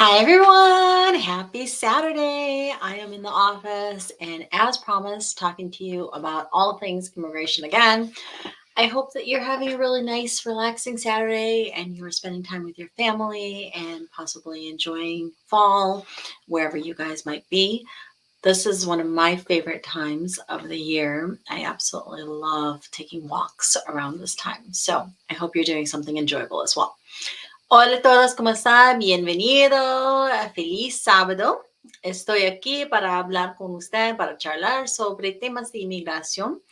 Hi everyone, happy Saturday. I am in the office and as promised, talking to you about all things immigration again. I hope that you're having a really nice, relaxing Saturday and you're spending time with your family and possibly enjoying fall wherever you guys might be. This is one of my favorite times of the year. I absolutely love taking walks around this time. So I hope you're doing something enjoyable as well. Hola a todos, ¿cómo están? Bienvenido, feliz sábado. Estoy aquí para hablar con usted, para charlar sobre temas de inmigración,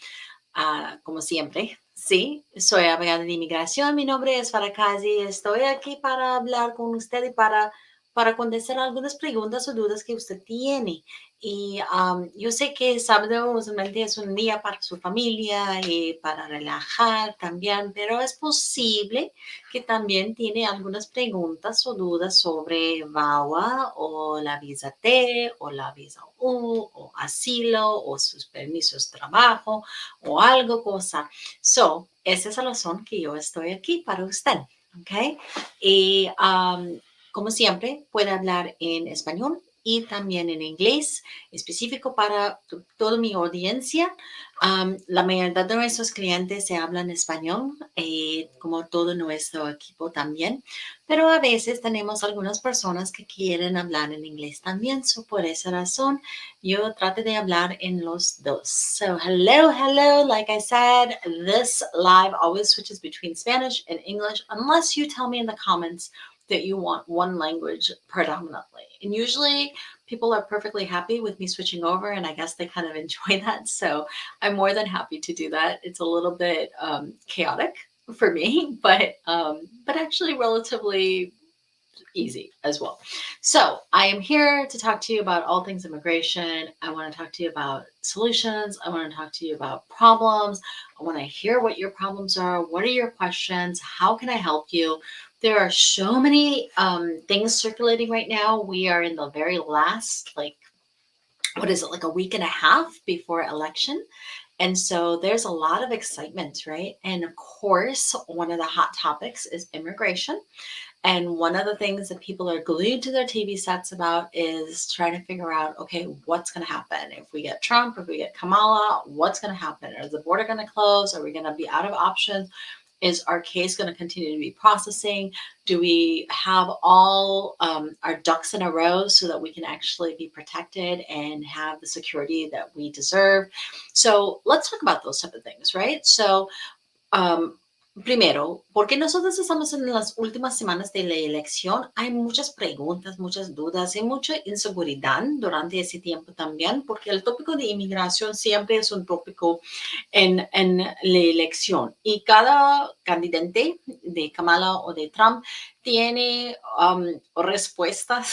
como siempre. Sí, soy abogada de inmigración, mi nombre es Farakazi, estoy aquí para hablar con usted y para contestar algunas preguntas o dudas que usted tiene. Y yo sé que sábado usualmente es un día para su familia y para relajar también, pero es posible que también tiene algunas preguntas o dudas sobre VAWA o la visa T o la visa U o asilo o sus permisos de trabajo o algo cosa. So, esa es la razón que yo estoy aquí para usted, ¿ok? Y como siempre, puede hablar en español y también en inglés, específico para toda mi audiencia. La mayoría de nuestros clientes se hablan español, como todo nuestro equipo también, pero a veces tenemos algunas personas que quieren hablar en inglés también. So, por esa razón, yo trato de hablar en los dos. So, hello. Like I said, this live always switches between Spanish and English unless you tell me in the comments that you want one language predominantly. And usually people are perfectly happy with me switching over, and I guess they kind of enjoy that. So I'm more than happy to do that. It's a little bit chaotic for me, but actually relatively easy as well. So I am here to talk to you about all things immigration. I want to talk to you about solutions. I want to talk to you about problems. I want to hear what your problems are. What are your questions? How can I help you? There are so many things circulating right now. We are in the very last, what is it, like a week and a half before election. And so there's a lot of excitement, right? And of course, one of the hot topics is immigration. And one of the things that people are glued to their TV sets about is trying to figure out, okay, what's going to happen? If we get Trump, if we get Kamala, what's going to happen? Is the border going to close? Are we going to be out of options? Is our case going to continue to be processing? Do we have all our ducks in a row so that we can actually be protected and have the security that we deserve? So let's talk about those type of things, right? So primero, porque nosotros estamos en las últimas semanas de la elección, hay muchas preguntas, muchas dudas y mucha inseguridad durante ese tiempo también, porque el tópico de inmigración siempre es un tópico en la elección y cada candidate de Kamala o de Trump tiene respuestas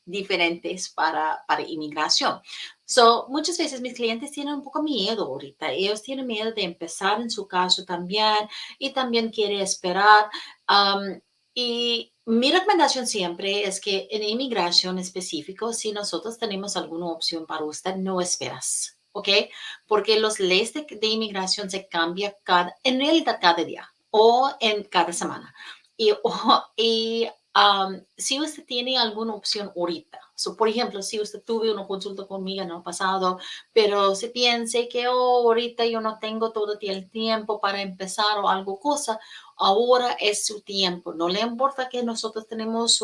diferentes para inmigración. So, muchas veces mis clientes tienen un poco miedo ahorita. Ellos tienen miedo de empezar en su caso también y también quiere esperar. Y mi recomendación siempre es que en inmigración específico, si nosotros tenemos alguna opción para usted, no esperas, ¿ok? Porque los leyes de inmigración se cambian en realidad cada día o en cada semana. Si usted tiene alguna opción ahorita, por ejemplo, si usted tuvo una consulta conmigo en el pasado, pero se piense que ahorita yo no tengo todo el tiempo para empezar o algo cosa, ahora es su tiempo. No le importa que nosotros tenemos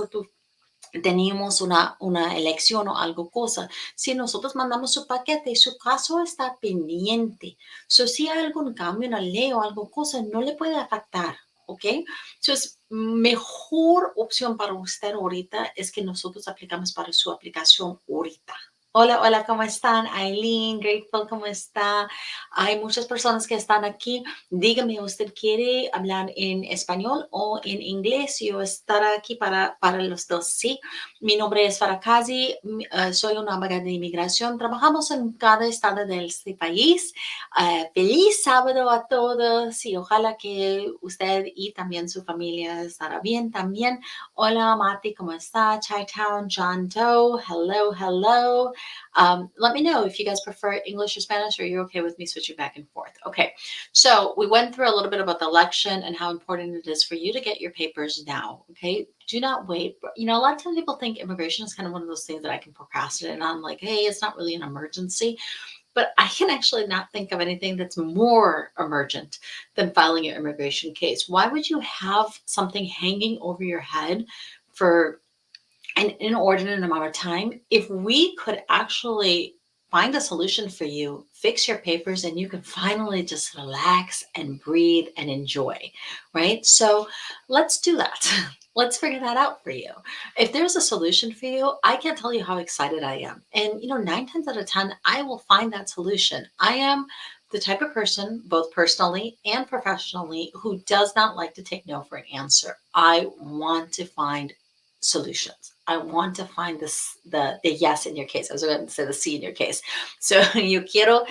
una elección o algo cosa. Si nosotros mandamos su paquete, su caso está pendiente. Si hay algún cambio en la ley o algo cosa, no le puede afectar. ¿Ok? Entonces, mejor opción para usted ahorita es que nosotros aplicamos para su aplicación ahorita. Hola, ¿cómo están? Aileen, Grateful, ¿cómo está? Hay muchas personas que están aquí. Dígame, ¿usted quiere hablar en español o en inglés? Yo estaré aquí para los dos, ¿sí? Mi nombre es Farakazi, soy una abogada de inmigración. Trabajamos en cada estado de este país. Feliz sábado a todos y ojalá que usted y también su familia estará bien también. Hola, Mati, ¿cómo está? Chi-Town, John Doe, hello. Let me know if you guys prefer English or Spanish, or you're okay with me switching back and forth. Okay, so we went through a little bit about the election and how important it is for you to get your papers now. Okay, do not wait. You know, a lot of times people think immigration is kind of one of those things that I can procrastinate on, like, hey, it's not really an emergency. But I can actually not think of anything that's more emergent than filing your immigration case. Why would you have something hanging over your head for an inordinate amount of time if we could actually find a solution for you, fix your papers, and you can finally just relax and breathe and enjoy, right? So let's do that. Let's figure that out for you. If there's a solution for you, I can't tell you how excited I am. And, you know, 9 times out of 10, I will find that solution. I am the type of person, both personally and professionally, who does not like to take no for an answer. I want to find solutions. I want to find the yes in your case. I was going to say the sí in your case. So yo quiero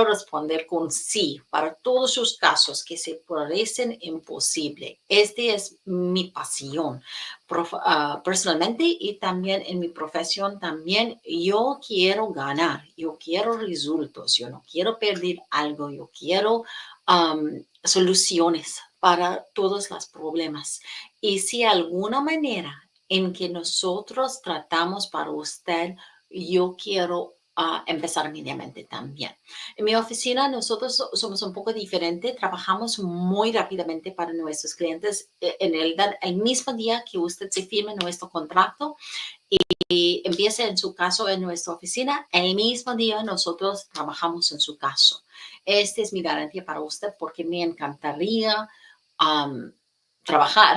responder con sí para todos sus casos que se parecen imposible. Este es mi pasión personalmente, y también en mi profesión también. Yo quiero ganar, yo quiero resultados, yo no quiero perder algo, yo quiero soluciones para todos los problemas. Y si alguna manera en que nosotros tratamos para usted, yo quiero empezar inmediatamente también. En mi oficina nosotros somos un poco diferente, trabajamos muy rápidamente para nuestros clientes. En el mismo día que usted se firme nuestro contrato y empiece en su caso en nuestra oficina, el mismo día nosotros trabajamos en su caso. Esta es mi garantía para usted, porque me encantaría trabajar,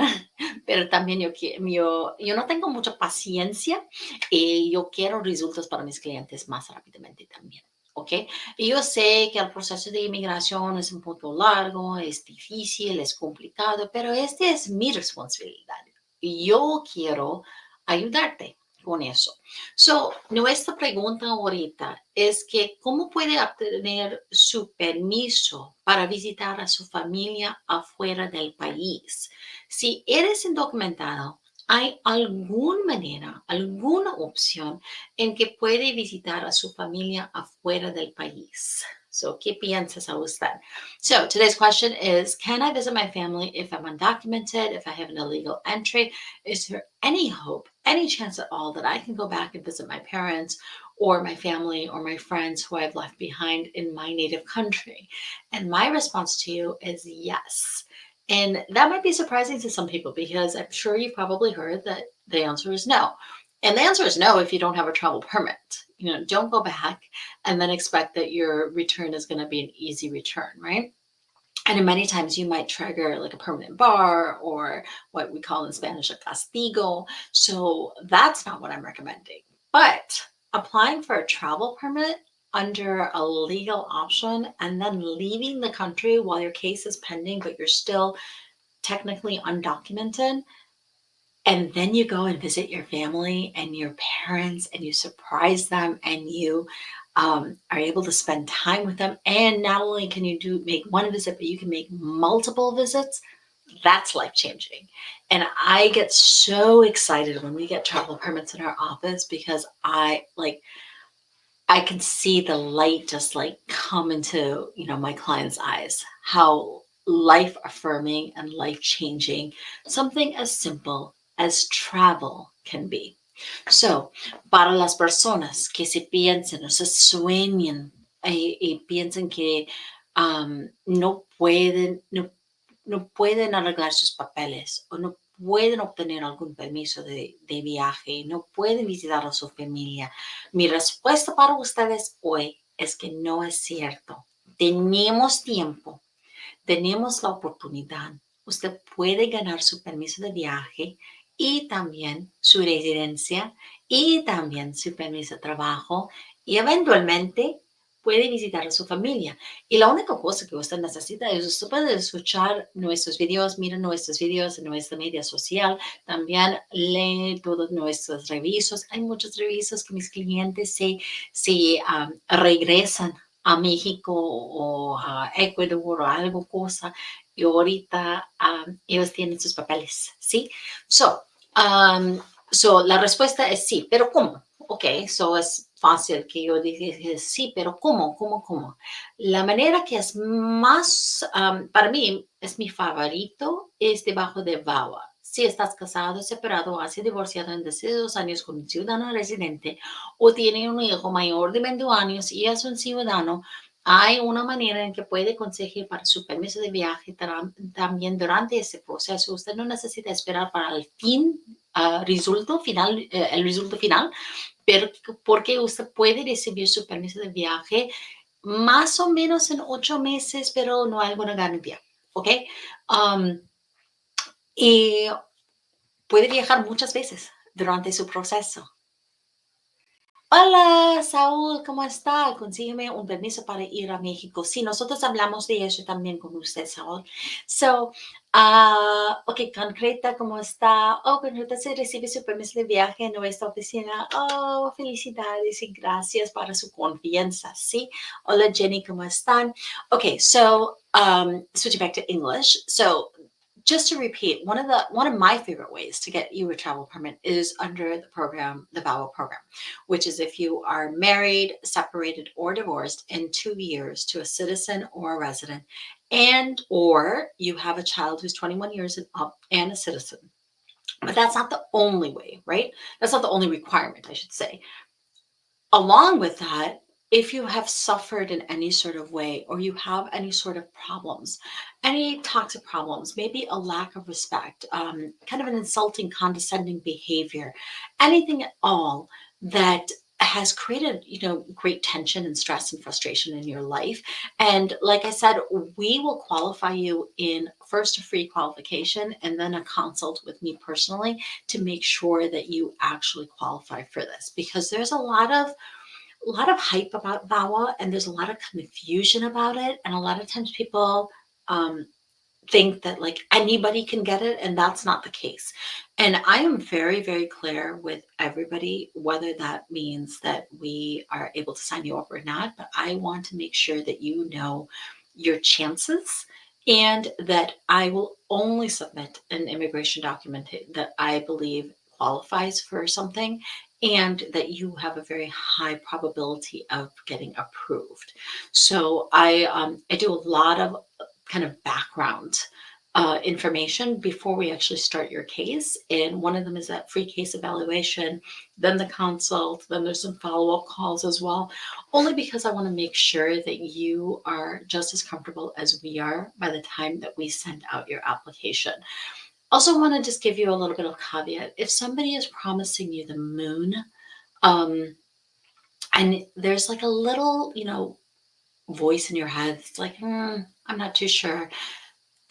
pero también yo no tengo mucha paciencia y yo quiero resultados para mis clientes más rápidamente también. ¿Ok? Y yo sé que el proceso de inmigración es un poco largo, es difícil, es complicado, pero esta es mi responsabilidad. Y yo quiero ayudarte con eso. So, nuestra pregunta ahorita es que ¿cómo puede obtener su permiso para visitar a su familia afuera del país? Si eres indocumentado, ¿hay alguna manera, alguna opción en que puede visitar a su familia afuera del país? So, ¿qué piensas a usted? So, today's question is, can I visit my family if I'm undocumented, if I have an illegal entry? Is there any hope, any chance at all that I can go back and visit my parents or my family or my friends who I've left behind in my native country? And my response to you is yes. And that might be surprising to some people, because I'm sure you've probably heard that the answer is no. And the answer is no if you don't have a travel permit. You know, don't go back and then expect that your return is going to be an easy return, right? And many times you might trigger like a permanent bar, or what we call in Spanish a castigo. So that's not what I'm recommending. But applying for a travel permit under a legal option and then leaving the country while your case is pending, but you're still technically undocumented, and then you go and visit your family and your parents and you surprise them, and you are able to spend time with them. And not only can you make one visit, but you can make multiple visits. That's life-changing. And I get so excited when we get travel permits in our office, because I can see the light just like come into, you know, my clients' eyes, how life affirming and life changing something as simple as travel can be. So, para las personas que se piensen o se sueñen y piensen que no pueden arreglar sus papeles, o no pueden obtener algún permiso de viaje, no pueden visitar a su familia, mi respuesta para ustedes hoy es que no es cierto. Tenemos tiempo, tenemos la oportunidad. Usted puede ganar su permiso de viaje y también su residencia y también su permiso de trabajo, y eventualmente puede visitar a su familia. Y la única cosa que usted necesita es, usted puede escuchar nuestros videos, mira nuestros videos en nuestra media social, también lee todos nuestros revisos. Hay muchos revisos que mis clientes se regresan a México o a Ecuador o algo cosa, y ahorita ellos tienen sus papeles, ¿sí? So, la respuesta es sí, pero ¿cómo? Ok, so es fácil que yo dije, sí, pero ¿cómo? La manera que es más, para mí, es mi favorito, es debajo de VAWA. Si estás casado, separado, has divorciado en desde 2 años con un ciudadano residente o tiene un hijo mayor de 21 años y es un ciudadano, hay una manera en que puede conseguir para su permiso de viaje también durante ese proceso. Usted no necesita esperar para el resultado final, el resultado final, pero porque usted puede recibir su permiso de viaje más o menos en 8 meses, pero no hay alguna garantía, ¿ok? Um, y puede viajar muchas veces durante su proceso. Hola, Saúl, ¿cómo está? Consígueme un permiso para ir a México. Sí, nosotros hablamos de eso también con usted, Saúl. So, ok, concreta, ¿cómo está? Oh, concreta, se recibe su permiso de viaje en nuestra oficina. Oh, felicidades y gracias para su confianza, ¿sí? Hola, Jenny, ¿cómo están? Okay, so, switching back to English. So, just to repeat, one of my favorite ways to get you a travel permit is under the program, the VAWA program, which is if you are married, separated, or divorced in 2 years to a citizen or a resident, and or you have a child who's 21 years and up and a citizen. But that's not the only way, right? That's not the only requirement, I should say. Along with that, if you have suffered in any sort of way or you have any sort of problems, any toxic problems, maybe a lack of respect, kind of an insulting, condescending behavior, anything at all that has created, great tension and stress and frustration in your life. And like I said, we will qualify you in first a free qualification and then a consult with me personally to make sure that you actually qualify for this, because there's a lot of hype about VAWA and there's a lot of confusion about it. And a lot of times people think that like anybody can get it, and that's not the case. And I am very, very clear with everybody, whether that means that we are able to sign you up or not. But I want to make sure that you know your chances and that I will only submit an immigration document that I believe qualifies for something and that you have a very high probability of getting approved. So I do a lot of kind of background information before we actually start your case. And one of them is that free case evaluation, then the consult, then there's some follow-up calls as well, only because I want to make sure that you are just as comfortable as we are by the time that we send out your application. Also want to just give you a little bit of caveat. If somebody is promising you the moon, and there's like a little, voice in your head, it's like, I'm not too sure.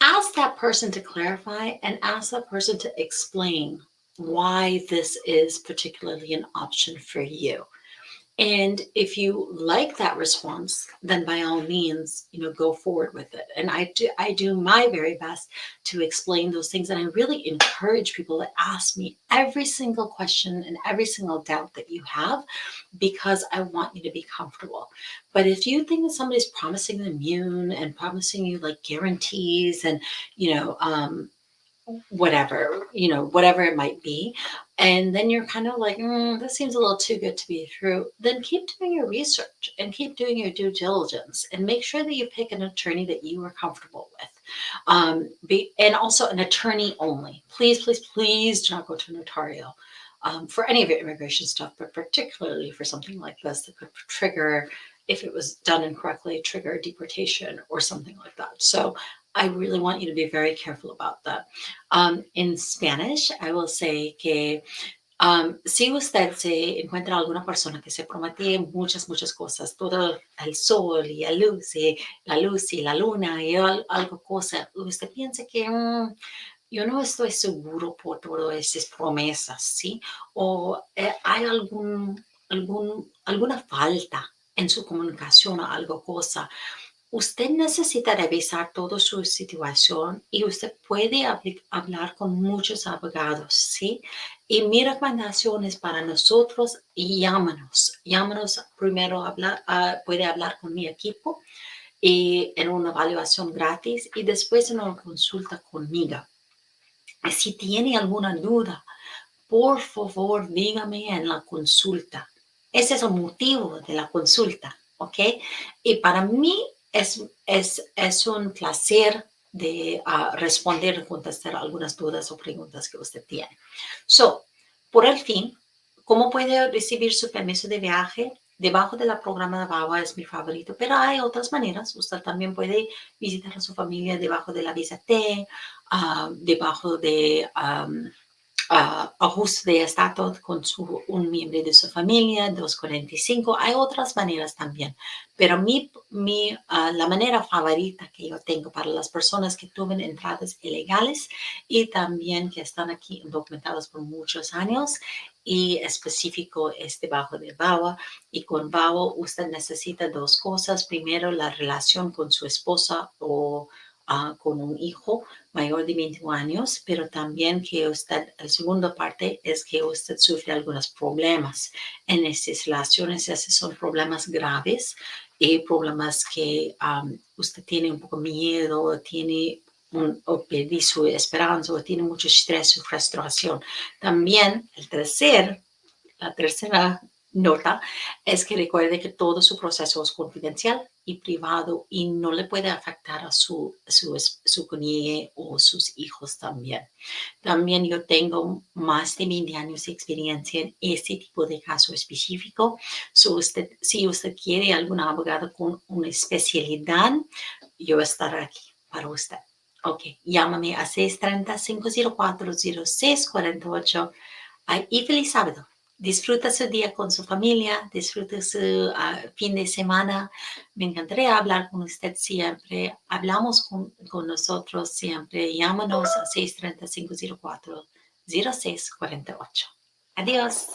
Ask that person to clarify and ask that person to explain why this is particularly an option for you. And if you like that response, then by all means, go forward with it. And I do my very best to explain those things. And I really encourage people to ask me every single question and every single doubt that you have, because I want you to be comfortable. But if you think that somebody's promising the moon and promising you like guarantees and, whatever it might be, and then you're kind of like, this seems a little too good to be true, then keep doing your research and keep doing your due diligence and make sure that you pick an attorney that you are comfortable with, and also an attorney only. Please do not go to a notarial for any of your immigration stuff, but particularly for something like this that could trigger, if it was done incorrectly, trigger deportation or something like that. So I really want you to be very careful about that. In Spanish, I will say que si usted se encuentra alguna persona que se promete muchas cosas, todo el sol y la luz y la luna y algo cosa, usted piensa que yo no estoy seguro por todas esas promesas, ¿sí? O hay alguna falta en su comunicación o algo cosa. Usted necesita revisar toda su situación y usted puede hablar con muchos abogados, ¿sí? Y mi recomendación es para nosotros, llámanos primero, puede hablar con mi equipo y en una evaluación gratis y después en una consulta conmigo. Si tiene alguna duda, por favor, dígame en la consulta. Ese es el motivo de la consulta, ¿ok? Y para mí es un placer de responder y contestar algunas dudas o preguntas que usted tiene. So, por el fin, ¿cómo puede recibir su permiso de viaje? Debajo de la programa de VAWA es mi favorito, pero hay otras maneras. Usted también puede visitar a su familia debajo de la visa T, debajo de ajuste de estatus con un miembro de su familia, 245. Hay otras maneras también, pero la manera favorita que yo tengo para las personas que tuven entradas ilegales y también que están aquí documentados por muchos años y específico es debajo de VAWA. Y con VAWA usted necesita dos cosas. Primero, la relación con su esposa o con un hijo mayor de 21 años, pero también que usted, la segunda parte es que usted sufre algunos problemas en estas relaciones. Esos son problemas graves y problemas que usted tiene un poco miedo, tiene o perdí su esperanza o tiene mucho estrés o frustración. También la tercera nota es que recuerde que todo su proceso es confidencial y privado y no le puede afectar a su cónyuge o sus hijos también. También yo tengo más de 20 años de experiencia en este tipo de caso específico. Si usted quiere algún abogado con una especialidad, yo estaré aquí para usted. Ok, llámame a 630-504-0648 y feliz sábado. Disfruta su día con su familia, disfruta su fin de semana. Me encantaría hablar con usted siempre. Hablamos con nosotros siempre. Llámanos a 630-504-0648. Adiós.